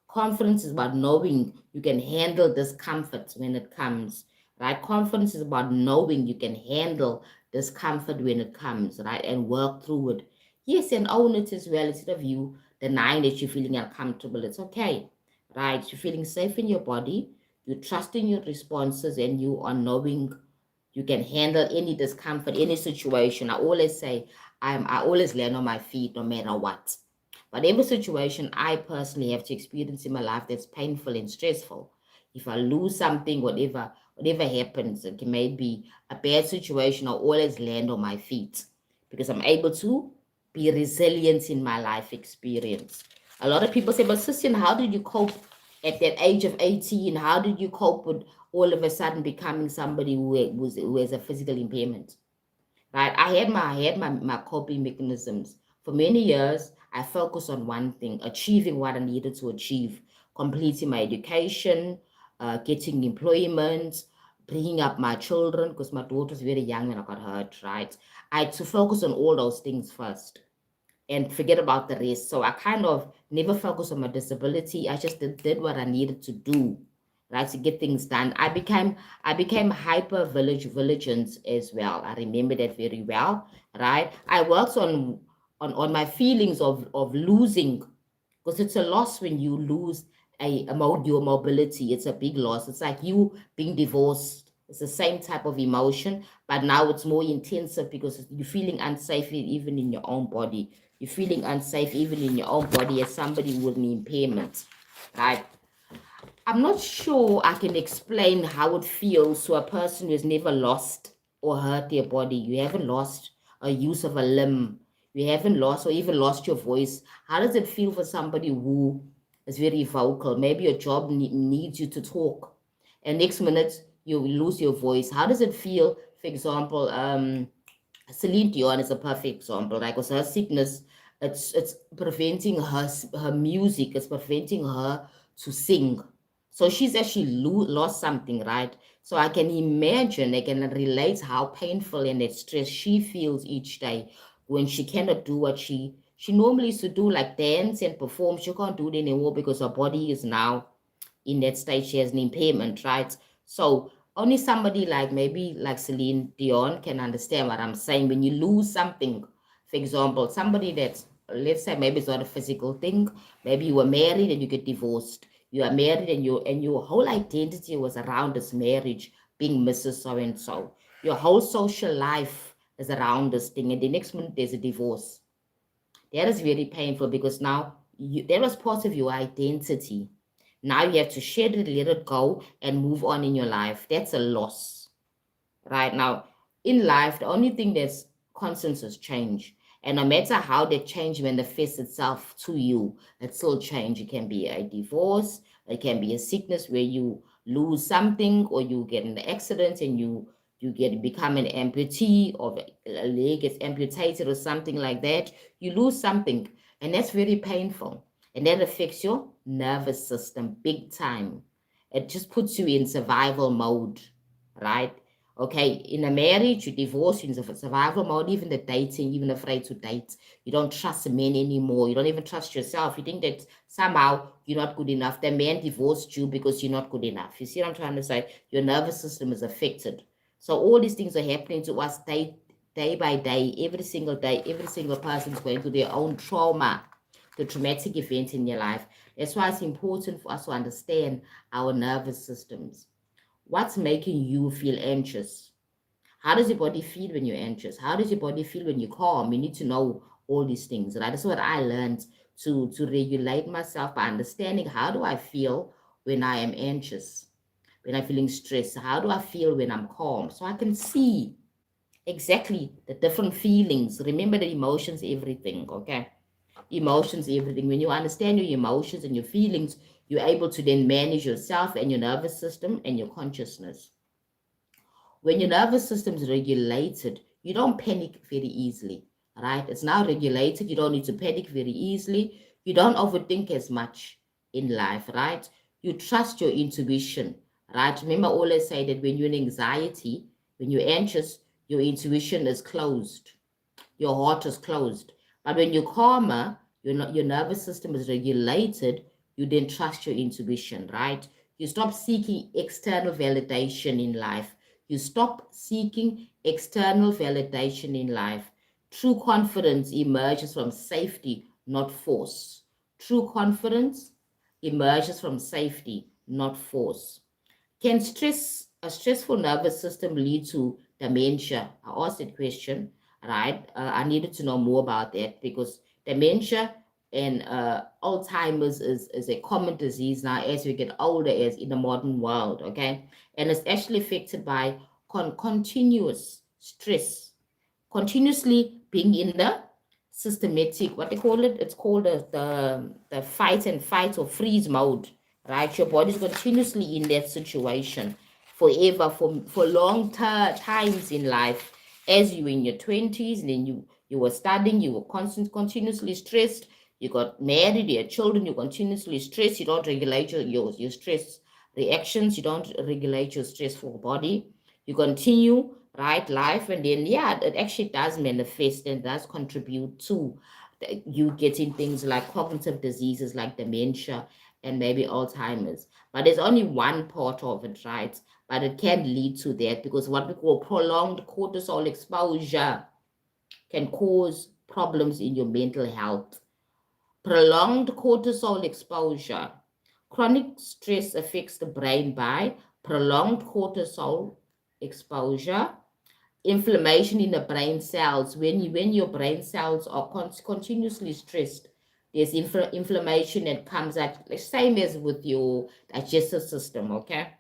Confidence is about knowing you can handle discomfort when it comes, right? Confidence is about knowing you can handle discomfort when it comes, right? And work through it. Yes, and own it as well instead of you denying that you're feeling uncomfortable. It's okay, right? You're feeling safe in your body, you're trusting your responses, and you are knowing you can handle any discomfort, any situation. I always say I always land on my feet no matter what. But every situation I personally have to experience in my life that's painful and stressful. If I lose something, whatever happens, it may be a bad situation, I'll always land on my feet because I'm able to be resilient in my life experience. A lot of people say, but Sistian, how did you cope at that age of 18? How did you cope with all of a sudden becoming somebody who has a physical impairment? Right? I had my coping mechanisms. For many years, I focused on one thing, achieving what I needed to achieve, completing my education, getting employment, bringing up my children, because my daughter was very young when I got hurt, right? I had to focus on all those things first and forget about the rest. So I kind of never focused on my disability. I just did what I needed to do, right, to get things done. I became hyper vigilant as well. I remember that very well, right? I worked on my feelings of losing, because it's a loss when you lose your mobility. It's a big loss. It's like you being divorced. It's the same type of emotion, but now it's more intensive because you're feeling unsafe even in your own body. You're feeling unsafe even in your own body as somebody with an impairment, right? I'm not sure I can explain how it feels to a person who has never lost or hurt their body. You haven't lost a use of a limb. You haven't lost or even lost your voice. How does it feel for somebody who is very vocal? Maybe your job needs you to talk, and next minute you lose your voice. How does it feel? For example, Celine Dion is a perfect example, right? Because her sickness, it's preventing her music, it's preventing her to sing. So she's actually lost something, right? So I can imagine, I can relate how painful and that stress she feels each day when she cannot do what she normally used to do, like dance and perform. She can't do it anymore because her body is now in that stage. She has an impairment, right? So only somebody like maybe like Celine Dion can understand what I'm saying. When you lose something, for example, somebody that's, let's say, maybe it's not a physical thing, maybe you were married and you get divorced. You are married and your whole identity was around this marriage, being Mrs. So and so. Your whole social life is around this thing, and the next minute there's a divorce. That is very painful because now that was part of your identity. Now you have to shed it, let it go, and move on in your life. That's a loss, right? Now, in life, the only thing that's constant is change. And no matter how that change manifests itself to you, it's still change. It can be a divorce, it can be a sickness where you lose something, or you get in an accident and you get become an amputee, or a leg gets amputated or something like that. You lose something, and that's very painful. And that affects your nervous system big time. It just puts you in survival mode, right? Okay, in a marriage, you divorce, you're in survival mode, even the dating, even afraid to date. You don't trust men anymore. You don't even trust yourself. You think that somehow you're not good enough. The man divorced you because you're not good enough. You see what I'm trying to say? Your nervous system is affected. So all these things are happening to us day by day, every single day. Every single person is going through their own trauma, the traumatic event in their life. That's why it's important for us to understand our nervous systems. What's making you feel anxious? How does your body feel when you're anxious? How does your body feel when you're calm? You need to know all these things, right? That's what I learned to regulate myself by understanding how do I feel when I am anxious, when I'm feeling stressed? How do I feel when I'm calm? So I can see exactly the different feelings. Remember that emotions, everything, okay? Emotions, everything. When you understand your emotions and your feelings, you're able to then manage yourself and your nervous system and your consciousness. When your nervous system is regulated, you don't panic very easily, right? It's now regulated. You don't need to panic very easily. You don't overthink as much in life, right? You trust your intuition, right? Remember, I always say that when you're in anxiety, when you're anxious, your intuition is closed, your heart is closed. But when you're calmer, your nervous system is regulated, you then trust your intuition, right? You stop seeking external validation in life. You stop seeking external validation in life. True confidence emerges from safety, not force. True confidence emerges from safety, not force. Can a stressful nervous system lead to dementia? I asked that question, right? I needed to know more about that because dementia and Alzheimer's is a common disease now as we get older, as in the modern world, okay? And it's actually affected by continuous stress, continuously being in the systematic, what they call it, it's called the fight and fight or freeze mode, right? Your body's continuously in that situation forever, for long times in life. As you were in your 20s, and then you were studying, you were continuously stressed, you got married, you had children, you continuously stress, you don't regulate your stress reactions, you don't regulate your stressful body, you continue, right, life, and then, yeah, it actually does manifest and does contribute to you getting things like cognitive diseases like dementia and maybe Alzheimer's. But there's only one part of it, right? But it can lead to that because what we call prolonged cortisol exposure can cause problems in your mental health. Prolonged cortisol exposure. Chronic stress affects the brain by prolonged cortisol exposure, inflammation in the brain cells. When your brain cells are continuously stressed, there's inflammation that comes out, the same as with your digestive system, okay?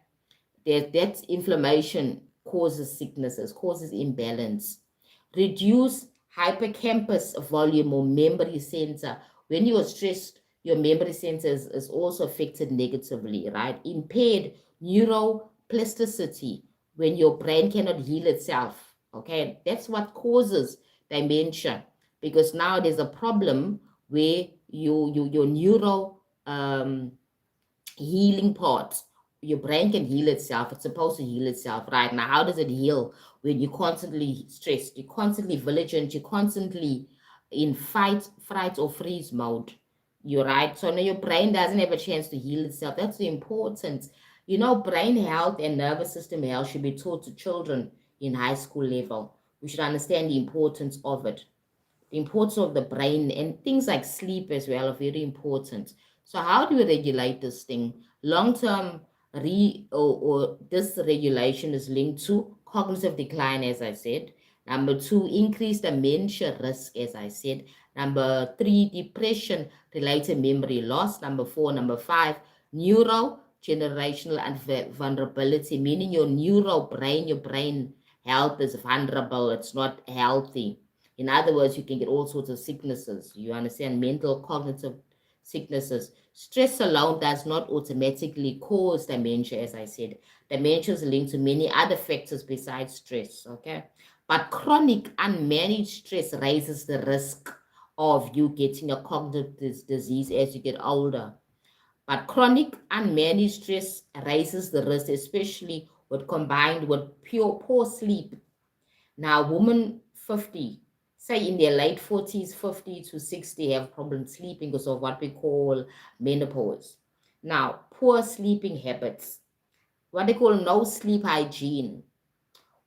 That inflammation causes sicknesses, causes imbalance. Reduce hippocampus volume or memory center. When you are stressed, your memory center is also affected negatively, right? Impaired neuroplasticity when your brain cannot heal itself. Okay, that's what causes dementia because now there's a problem where your neural healing parts. Your brain can heal itself. It's supposed to heal itself, right? Now, how does it heal when you're constantly stressed, you're constantly vigilant, you're constantly in fight, fright, or freeze mode? You're right. So now your brain doesn't have a chance to heal itself. That's the importance. You know, brain health and nervous system health should be taught to children in high school level. We should understand the importance of it. The importance of the brain and things like sleep as well are very important. So how do we regulate this thing? Long-term or dysregulation is linked to cognitive decline, as I said. Number two, increased dementia risk, as I said. Number three, depression related memory loss. Number four, number five, neurogenerational and vulnerability, meaning your brain health is vulnerable, it's not healthy. In other words, you can get all sorts of sicknesses. You understand? Mental, cognitive sicknesses. Stress alone does not automatically cause dementia, as I said. Dementia is linked to many other factors besides stress, okay? But chronic unmanaged stress raises the risk of you getting a cognitive disease as you get older. But chronic unmanaged stress raises the risk, especially when combined with poor sleep. Now, women 50, say in their late 40s, 50 to 60, have problems sleeping because of what we call menopause. Now, poor sleeping habits, what they call no sleep hygiene,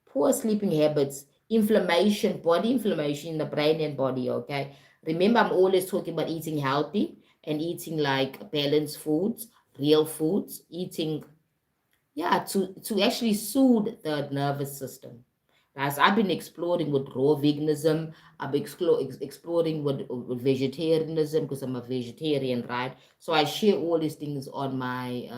poor sleeping habits, inflammation, body inflammation in the brain and body, okay? Remember, I'm always talking about eating healthy and eating like balanced foods, real foods, eating, yeah, to actually soothe the nervous system. As I've been exploring with raw veganism, I've been exploring with vegetarianism because I'm a vegetarian, right? So I share all these things on my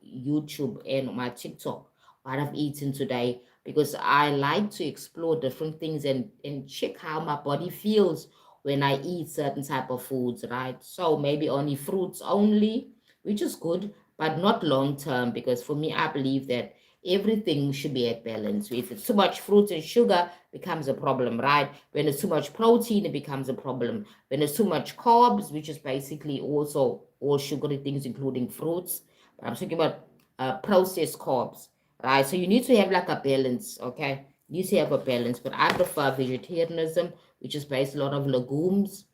YouTube and my TikTok, what I've eaten today, because I like to explore different things and check how my body feels when I eat certain type of foods, right? So maybe only fruits only, which is good, but not long term, because for me, I believe that everything should be at balance. If it's too much fruit and sugar, becomes a problem, right? When it's too much protein, it becomes a problem. When it's too much carbs, which is basically also all sugary things, including fruits. But I'm talking about processed carbs, right? So you need to have like a balance, okay? You need to have a balance. But I prefer vegetarianism, which is based a lot of legumes,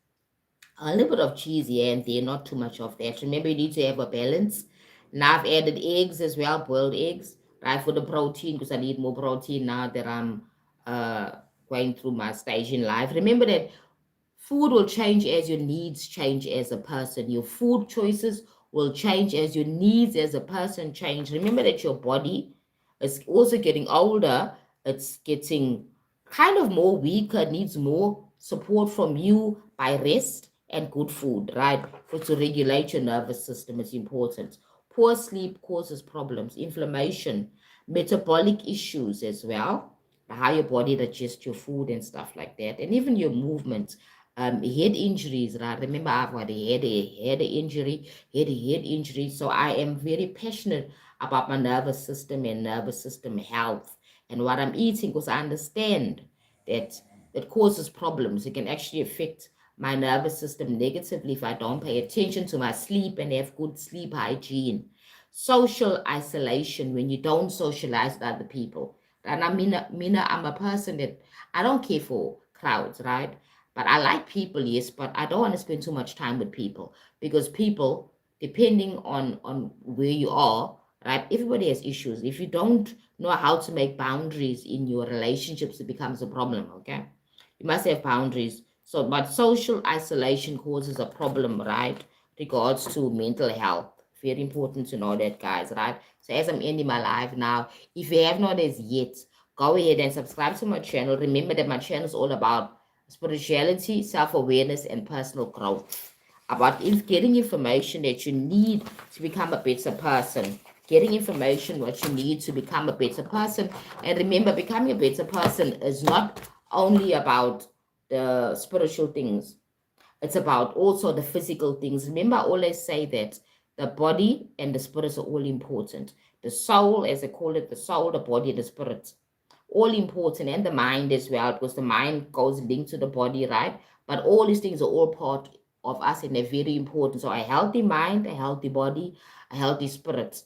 a little bit of cheese here and there, not too much of that. Remember, you need to have a balance. Now I've added eggs as well, boiled eggs, right, for the protein, because I need more protein now that I'm uh, going through my stage in life. Remember that food will change as your needs change as a person. Your food choices will change as your needs as a person change. Remember that your body is also getting older. It's getting kind of more weaker, needs more support from you by rest and good food, right? For to regulate your nervous system is important. Poor sleep causes problems, inflammation, metabolic issues as well, how your body digests your food and stuff like that, and even your movement. Head injuries, right? Remember, I've got head injury. So I am very passionate about my nervous system and nervous system health and what I'm eating because I understand that it causes problems. It can actually affect my nervous system negatively if I don't pay attention to my sleep and have good sleep hygiene. Social isolation, when you don't socialize with other people. And I'm a person that I don't care for crowds, right? But I like people, yes, but I don't want to spend too much time with people because people, depending on where you are, right? Everybody has issues. If you don't know how to make boundaries in your relationships, it becomes a problem, okay? You must have boundaries. So, but social isolation causes a problem, right? Regards to mental health. Very important to know that, guys, right? So as I'm ending my live now, if you have not as yet, go ahead and subscribe to my channel. Remember that my channel is all about spirituality, self-awareness, and personal growth. About getting information that you need to become a better person. Getting information what you need to become a better person. And remember, becoming a better person is not only about the spiritual things. It's about also the physical things. Remember, I always say that the body and the spirit are all important. The soul, as I call it, the soul, the body, the spirit, all important, and the mind as well, because the mind goes linked to the body, right? But all these things are all part of us and they're very important. So a healthy mind, a healthy body, a healthy spirit.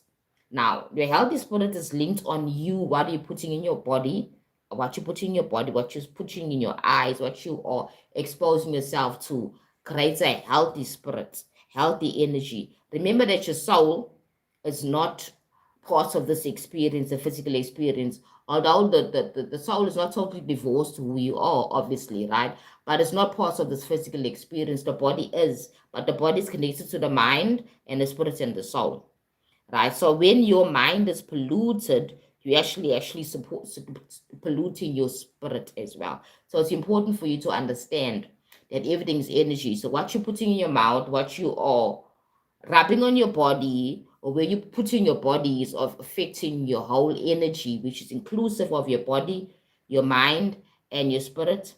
Now, your healthy spirit is linked on you, what are you putting in your body, what you put in your body, what you're putting in your eyes, what you are exposing yourself to creates a healthy spirit, healthy energy. Remember that your soul is not part of this experience, the physical experience, although the soul is not totally divorced to who you are, obviously, right? But it's not part of this physical experience. The body is, but the body is connected to the mind and the spirit and the soul, right? So when your mind is polluted, you actually support polluting your spirit as well. So it's important for you to understand that everything is energy. So what you're putting in your mouth, what you are rubbing on your body, or where you put in your body is of affecting your whole energy, which is inclusive of your body, your mind, and your spirit.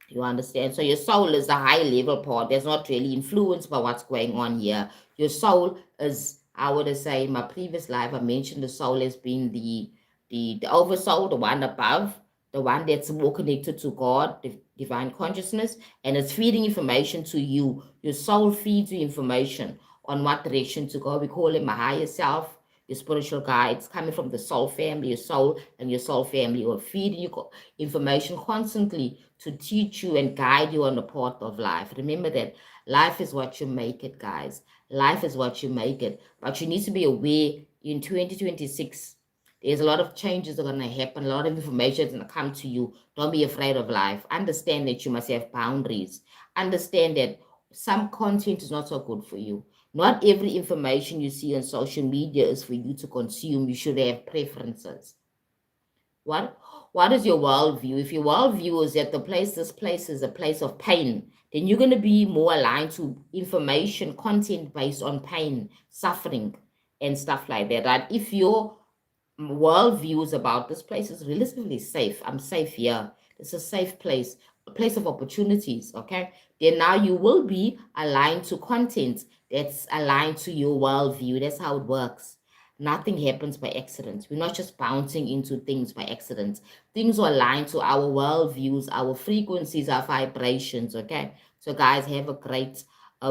You understand? So your soul is a high level part that's not really influenced by what's going on here. Your soul is, I would say, in my previous life, I mentioned the soul as being the oversoul, the one above, the one that's more connected to God, the divine consciousness, and it's feeding information to you. Your soul feeds you information on what direction to go. We call it my higher self, your spiritual guides coming from the soul family, your soul and your soul family will feed you information constantly to teach you and guide you on the path of life. Remember that life is what you make it, guys. Life is what you make it. But you need to be aware in 2026, there's a lot of changes that are going to happen, a lot of information is going to come to you. Don't be afraid of life. Understand that you must have boundaries. Understand that some content is not so good for you. Not every information you see on social media is for you to consume. You should have preferences. What is your worldview? If your worldview is that this place is a place of pain, then you're going to be more aligned to information, content based on pain, suffering, and stuff like that, right? If your worldview is about this place is relatively safe, I'm safe here, it's a safe place, a place of opportunities, okay? Then now you will be aligned to content that's aligned to your worldview. That's how it works. Nothing happens by accident. We're not just bouncing into things by accident. Things are aligned to our worldviews, our frequencies, our vibrations, okay? So guys, have a great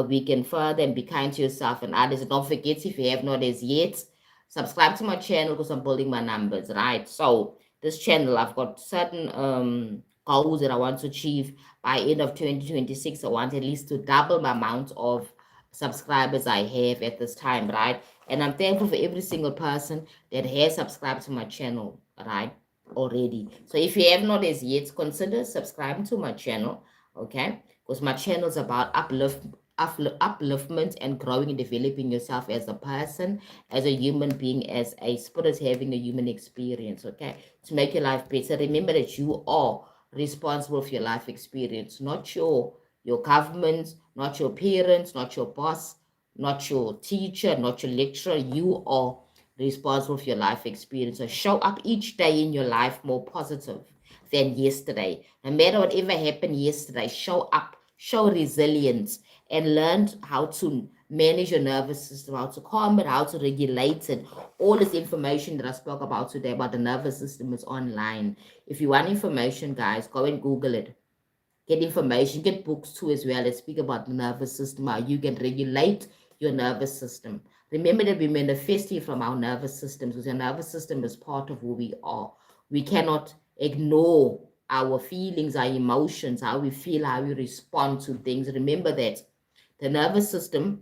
weekend further and be kind to yourself and others. And don't forget, if you have not as yet, subscribe to my channel because I'm building my numbers, right? So this channel, I've got certain goals that I want to achieve by end of 2026. I want at least to double my amount of subscribers I have at this time, right? And I'm thankful for every single person that has subscribed to my channel, right, already. So if you have not as yet, consider subscribing to my channel, okay? Because my channel is about upliftment and growing and developing yourself as a person, as a human being, as a spirit having a human experience, okay? To make your life better. Remember that you are responsible for your life experience, not your government, not your parents, not your boss, not your teacher, not your lecturer. You are responsible for your life experience. So show up each day in your life more positive than yesterday. No matter whatever happened yesterday, show up, show resilience, and learn how to manage your nervous system, how to calm it, how to regulate it. All this information that I spoke about today about the nervous system is online. If you want information, guys, go and Google it. get information, get books too as well that speak about the nervous system, how you can regulate your nervous system. Remember that we manifest it from our nervous system, because your nervous system is part of who we are. We cannot ignore our feelings, our emotions, how we feel, how we respond to things. Remember that the nervous system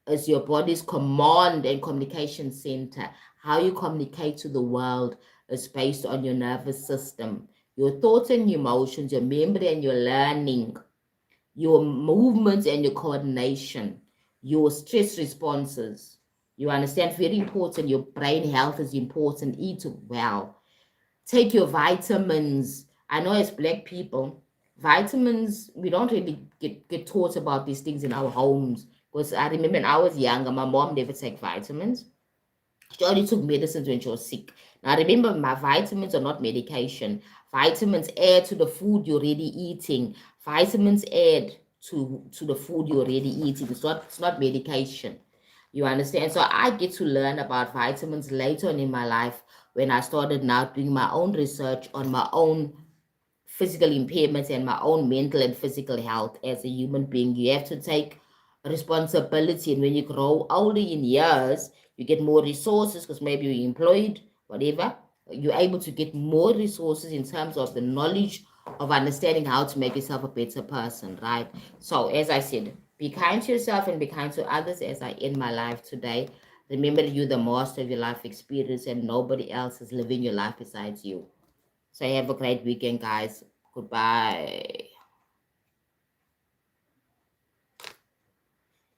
is your body's command and communication center. How you communicate to the world is based on your nervous system. Your thoughts and emotions, your memory and your learning, your movements and your coordination, your stress responses. You understand? Very important. Your brain health is important. Eat well. Take your vitamins. I know as Black people, vitamins, we don't really get taught about these things in our homes. Because I remember when I was younger, my mom never take vitamins. She only took medicines when she was sick. Now remember, my vitamins are not medication. Vitamins add to the food you're already eating. Vitamins add to the food you're already eating. It's not medication. You understand? So I get to learn about vitamins later on in my life when I started now doing my own research on my own physical impairments and my own mental and physical health as a human being. You have to take responsibility. And when you grow older in years, you get more resources because maybe you're employed, whatever. You're able to get more resources in terms of the knowledge of understanding how to make yourself a better person, right? So, as I said, be kind to yourself and be kind to others as I end my life today. Remember that you're the master of your life experience and nobody else is living your life besides you. So have a great weekend, guys. Goodbye.